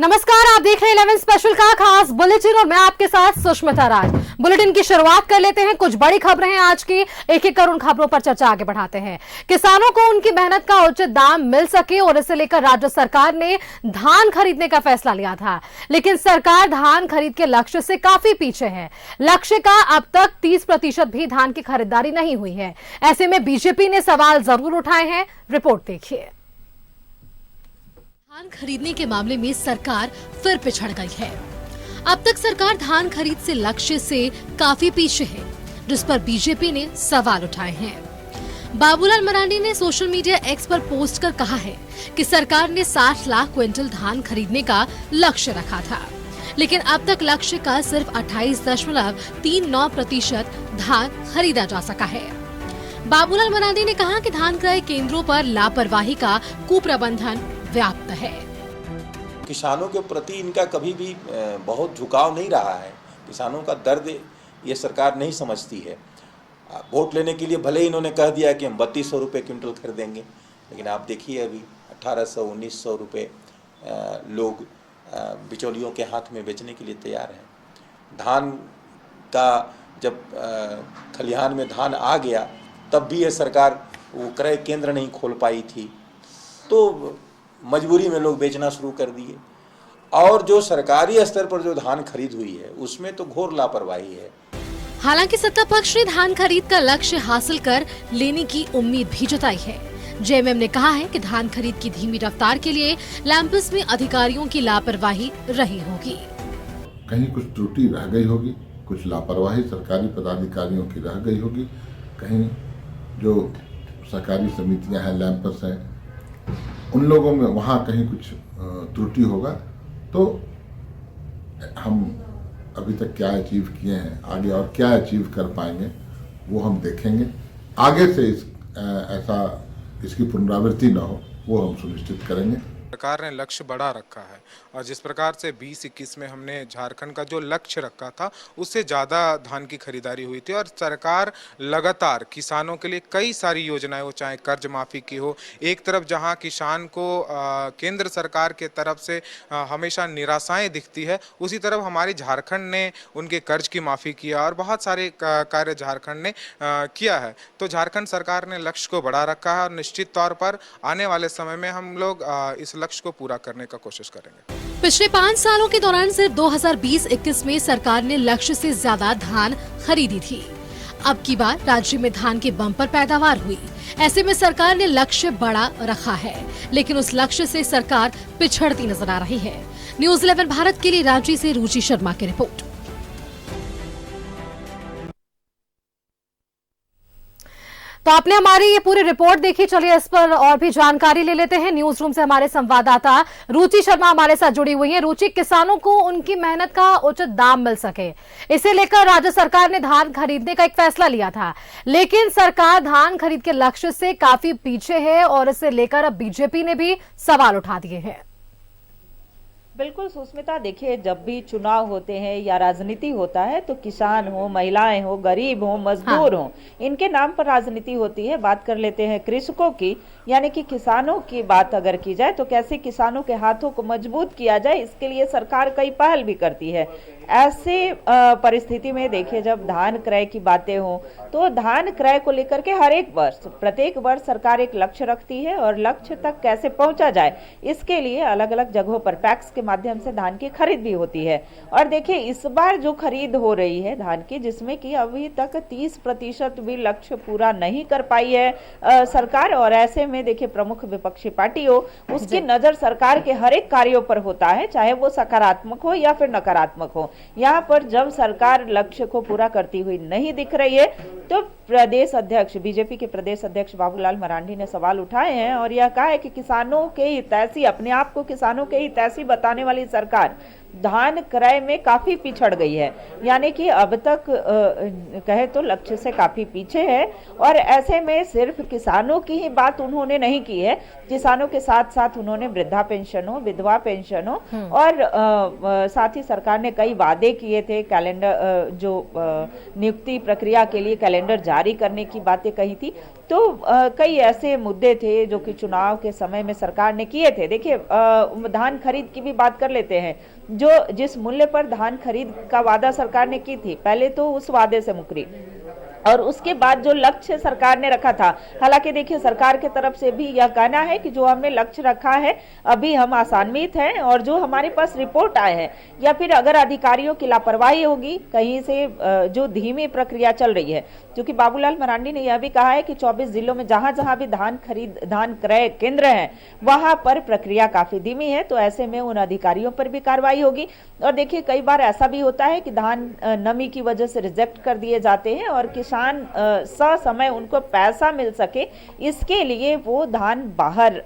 नमस्कार, आप देख रहे हैं 11 स्पेशल का खास बुलेटिन और मैं आपके साथ सुष्मिता राज। बुलेटिन की शुरुआत कर लेते हैं। कुछ बड़ी खबरें हैं आज की, एक एक कर उन खबरों पर चर्चा आगे बढ़ाते हैं। किसानों को उनकी मेहनत का उचित दाम मिल सके और इसे लेकर राज्य सरकार ने धान खरीदने का फैसला लिया था, लेकिन सरकार धान खरीद के लक्ष्य से काफी पीछे है। लक्ष्य का अब तक 30% भी धान की खरीदारी नहीं हुई है। ऐसे में बीजेपी ने सवाल जरूर उठाए हैं। रिपोर्ट देखिए। धान खरीदने के मामले में सरकार फिर पिछड़ गई है। अब तक सरकार धान खरीद से लक्ष्य से काफी पीछे है, जिस पर बीजेपी ने सवाल उठाए हैं। बाबूलाल मरांडी ने सोशल मीडिया एक्स पर पोस्ट कर कहा है कि सरकार ने 60 लाख क्विंटल धान खरीदने का लक्ष्य रखा था, लेकिन अब तक लक्ष्य का सिर्फ 28.39% धान खरीदा जा सका है। बाबूलाल मरांडी ने कहा कि धान क्रय केंद्रों पर लापरवाही का कुप्रबंधन व्याप्त है। किसानों के प्रति इनका कभी भी बहुत झुकाव नहीं रहा है। किसानों का दर्द ये सरकार नहीं समझती है। वोट लेने के लिए भले ही इन्होंने कह दिया कि हम 3200 रुपये क्विंटल खरीदेंगे, लेकिन आप देखिए अभी 1800-1900 रुपये लोग बिचौलियों के हाथ में बेचने के लिए तैयार हैं। धान का जब खलिहान में धान आ गया तब भी ये सरकार वो क्रय केंद्र नहीं खोल पाई थी, तो मजबूरी में लोग बेचना शुरू कर दिए। और जो सरकारी स्तर पर जो धान खरीद हुई है उसमें तो घोर लापरवाही है। हालांकि सत्ता पक्ष ने धान खरीद का लक्ष्य हासिल कर लेने की उम्मीद भी जताई है। जेएमएम ने कहा है कि धान खरीद की धीमी रफ्तार के लिए लैंपस में अधिकारियों की लापरवाही रही होगी। कहीं कुछ त्रुटि रह गई होगी, कुछ लापरवाही सरकारी पदाधिकारियों की रह गई होगी, कहीं जो सरकारी समितियां हैं, लैंपस हैं, उन लोगों में वहाँ कहीं कुछ त्रुटि होगा। तो हम अभी तक क्या अचीव किए हैं, आगे और क्या अचीव कर पाएंगे वो हम देखेंगे। आगे से इसकी पुनरावृत्ति न हो वो हम सुनिश्चित करेंगे। सरकार ने लक्ष्य बढ़ा रखा है और जिस प्रकार से 2021 में हमने झारखंड का जो लक्ष्य रखा था उससे ज़्यादा धान की खरीदारी हुई थी और सरकार लगातार किसानों के लिए कई सारी योजनाएं, वो चाहे कर्ज माफ़ी की हो, एक तरफ जहां किसान को केंद्र सरकार के तरफ से हमेशा निराशाएं दिखती है, उसी तरफ हमारी झारखंड ने उनके कर्ज की माफ़ी किया और बहुत सारे कार्य झारखंड ने किया है। तो झारखंड सरकार ने लक्ष्य को बढ़ा रखा है और निश्चित तौर पर आने वाले समय में हम लोग इस लक्ष्य को पूरा करने का कोशिश करेंगे। पिछले 5 सालों के दौरान सिर्फ 2020-21 में सरकार ने लक्ष्य से ज्यादा धान खरीदी थी। अब की बार राज्य में धान की बम्पर पैदावार हुई। ऐसे में सरकार ने लक्ष्य बड़ा रखा है, लेकिन उस लक्ष्य से सरकार पिछड़ती नजर आ रही है। न्यूज़ 11 भारत के लिए रांची से रुचि शर्मा की रिपोर्ट। तो आपने हमारी ये पूरी रिपोर्ट देखी, चलिए इस पर और भी जानकारी ले लेते हैं। न्यूज रूम से हमारे संवाददाता रुचि शर्मा हमारे साथ जुड़ी हुई हैं। रुचि, किसानों को उनकी मेहनत का उचित दाम मिल सके, इसे लेकर राज्य सरकार ने धान खरीदने का एक फैसला लिया था, लेकिन सरकार धान खरीद के लक्ष्य से काफी पीछे है और इसे लेकर अब बीजेपी ने भी सवाल उठा दिए हैं। बिल्कुल सुष्मिता, देखिए जब भी चुनाव होते हैं या राजनीति होता है तो किसान हो, महिलाएं हो, गरीब हो, मजदूर हो, इनके नाम पर राजनीति होती है। बात कर लेते हैं कृषकों की, यानी कि किसानों की बात अगर की जाए तो कैसे किसानों के हाथों को मजबूत किया जाए, इसके लिए सरकार कई पहल भी करती है। ऐसे परिस्थिति में देखिए जब धान क्रय की बातें हो तो धान क्रय को लेकर के हर एक वर्ष, प्रत्येक वर्ष सरकार एक लक्ष्य रखती है और लक्ष्य तक कैसे पहुंचा जाए इसके लिए अलग अलग जगहों पर पैक्स के माध्यम से धान की खरीद भी होती है। और देखिए इस बार जो खरीद हो रही है धान की, जिसमें कि अभी तक 30% भी लक्ष्य पूरा नहीं कर पाई है सरकार। और ऐसे में देखिए प्रमुख विपक्षी पार्टी हो, उसकी नजर सरकार के हर एक कार्यों पर होता है, चाहे वो सकारात्मक हो या फिर नकारात्मक हो। यहाँ पर जब सरकार लक्ष्य को पूरा करती हुई नहीं दिख रही है तो प्रदेश अध्यक्ष, बीजेपी के प्रदेश अध्यक्ष बाबूलाल मरांडी ने सवाल उठाए हैं और यह कहा है कि किसानों के हितैषी, अपने आप को किसानों के हितैषी बताने वाली सरकार धान क्रय में काफी पिछड़ गई है, यानी कि अब तक कहे तो लक्ष्य से काफी पीछे है। और ऐसे में सिर्फ किसानों की ही बात उन्होंने नहीं की है, किसानों के साथ साथ उन्होंने वृद्धा पेंशनों, विधवा पेंशनों और साथ ही सरकार ने कई वादे किए थे, कैलेंडर जो नियुक्ति प्रक्रिया के लिए कैलेंडर जारी करने की बातें कही थी। तो कई ऐसे मुद्दे थे जो कि चुनाव के समय में सरकार ने किए थे। देखिए, धान खरीद की भी बात कर लेते हैं। जो जिस मूल्य पर धान खरीद का वादा सरकार ने की थी, पहले तो उस वादे से मुकरी और उसके बाद जो लक्ष्य सरकार ने रखा था, हालांकि देखिए सरकार की तरफ से भी यह कहना है कि जो हमने लक्ष्य रखा है अभी हम आशान्वित हैं और जो हमारे पास रिपोर्ट आए हैं या फिर अगर अधिकारियों की लापरवाही होगी कहीं से जो धीमी प्रक्रिया चल रही है, क्योंकि बाबूलाल मरांडी ने यह भी कहा है कि 24 जिलों में जहां जहां भी धान क्रय केंद्र हैं वहां पर प्रक्रिया काफी धीमी है, तो ऐसे में उन अधिकारियों पर भी कार्रवाई होगी। और देखिए कई बार ऐसा भी होता है कि धान नमी की वजह से रिजेक्ट कर दिए जाते हैं और किसान ससमय उनको पैसा मिल सके इसके लिए वो धान बाहर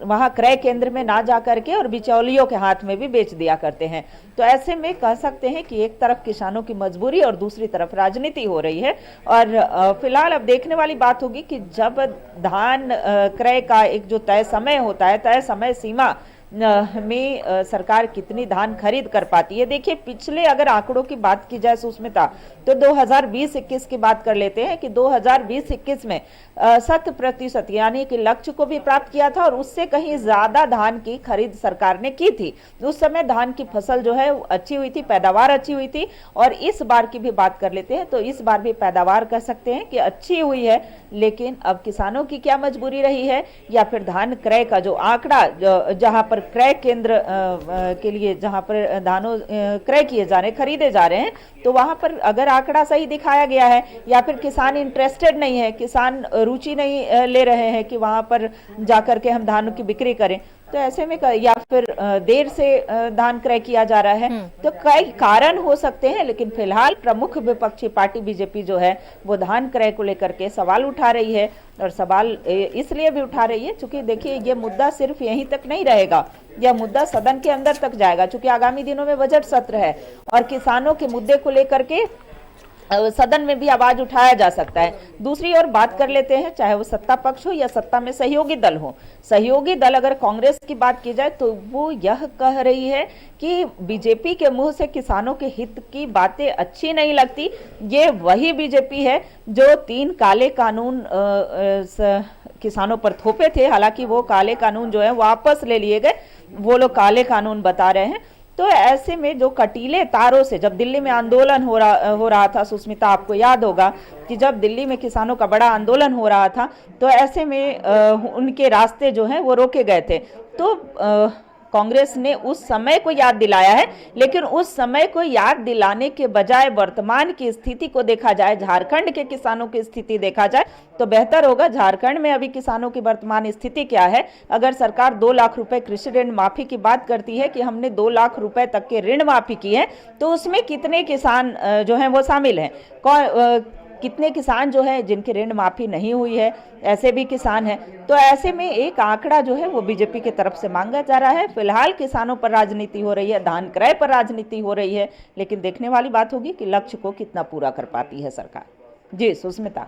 वहां क्रय केंद्र में ना जा करके और बिचौलियों के हाथ में भी बेच दिया करते हैं। तो ऐसे में कह सकते हैं कि एक तरफ किसानों की मजबूरी और दूसरी तरफ राजनीति हो रही है। और फिलहाल अब देखने वाली बात होगी कि जब धान क्रय का एक जो तय समय होता है, तय समय सीमा में सरकार कितनी धान खरीद कर पाती है। देखिए पिछले अगर आंकड़ों की बात की जाए सुष्मिता, तो 2020-21 की बात कर लेते हैं कि 2020-21 में 100% यानी कि लक्ष्य को भी प्राप्त किया था और उससे कहीं ज्यादा धान की खरीद सरकार ने की थी। उस समय धान की फसल जो है अच्छी हुई थी, पैदावार अच्छी हुई थी। और इस बार की भी बात कर लेते हैं तो इस बार भी पैदावार कह सकते हैं कि अच्छी हुई है, लेकिन अब किसानों की क्या मजबूरी रही है या फिर धान क्रय का जो आंकड़ा जहां पर क्रय केंद्र के लिए जहां पर धानों क्रय किए जा रहे हैं, खरीदे जा रहे हैं, तो वहां पर अगर आंकड़ा सही दिखाया गया है या फिर किसान इंटरेस्टेड नहीं है, किसान रुचि नहीं ले रहे हैं कि वहां पर जाकर के हम धानों की बिक्री करें, तो ऐसे में या फिर देर से धान क्रय किया जा रहा है, तो कई कारण हो सकते हैं। लेकिन फिलहाल प्रमुख विपक्षी पार्टी बीजेपी जो है वो धान क्रय को लेकर के सवाल उठा रही है। और सवाल इसलिए भी उठा रही है क्योंकि देखिए ये मुद्दा सिर्फ यहीं तक नहीं रहेगा, यह मुद्दा सदन के अंदर तक जाएगा, क्योंकि आगामी दिनों में बजट सत्र है और किसानों के मुद्दे को लेकर के सदन में भी आवाज उठाया जा सकता है। दूसरी ओर बात कर लेते हैं, चाहे वो सत्ता पक्ष हो या सत्ता में सहयोगी दल हो, सहयोगी दल अगर कांग्रेस की बात की जाए तो वो यह कह रही है कि बीजेपी के मुंह से किसानों के हित की बातें अच्छी नहीं लगती। ये वही बीजेपी है जो 3 काले कानून किसानों पर थोपे थे, हालांकि वो काले कानून जो है वापस ले लिए गए, वो लोग काले कानून बता रहे हैं। तो ऐसे में जो कटीले तारों से जब दिल्ली में आंदोलन हो रहा था सुष्मिता, आपको याद होगा कि जब दिल्ली में किसानों का बड़ा आंदोलन हो रहा था तो ऐसे में उनके रास्ते जो हैं वो रोके गए थे। तो कांग्रेस ने उस समय को याद दिलाया है, लेकिन उस समय को याद दिलाने के बजाय वर्तमान की स्थिति को देखा जाए, झारखंड के किसानों की स्थिति देखा जाए तो बेहतर होगा। झारखंड में अभी किसानों की वर्तमान स्थिति क्या है? अगर सरकार 2 लाख रुपए कृषि ऋण माफी की बात करती है कि हमने 2 लाख रुपए तक के ऋण माफी की है, तो उसमें कितने किसान जो हैं वो शामिल हैं? कितने किसान जो है जिनकी ऋण माफी नहीं हुई है, ऐसे भी किसान हैं। तो ऐसे में एक आंकड़ा जो है वो बीजेपी की तरफ से मांगा जा रहा है। फिलहाल किसानों पर राजनीति हो रही है, धान क्रय पर राजनीति हो रही है, लेकिन देखने वाली बात होगी कि लक्ष्य को कितना पूरा कर पाती है सरकार। जी सुष्मिता,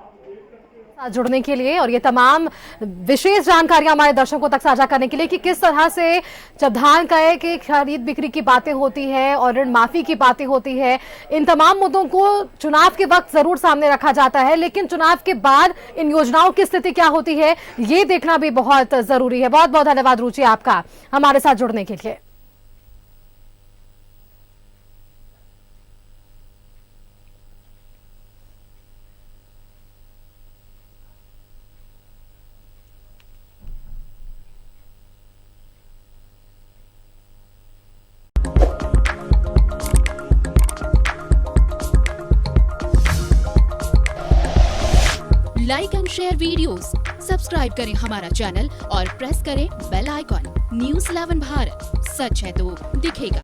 जुड़ने के लिए और ये तमाम विशेष जानकारियां हमारे दर्शकों तक साझा करने के लिए कि किस तरह से जब धान क्रय की खरीद बिक्री की बातें होती है और ऋण माफी की बातें होती है, इन तमाम मुद्दों को चुनाव के वक्त जरूर सामने रखा जाता है, लेकिन चुनाव के बाद इन योजनाओं की स्थिति क्या होती है ये देखना भी बहुत जरूरी है। बहुत बहुत धन्यवाद रुचि आपका हमारे साथ जुड़ने के लिए। Like and share videos, subscribe करें हमारा चैनल और प्रेस करें बेल आइकॉन। न्यूज़ 11 भारत, सच है तो दिखेगा।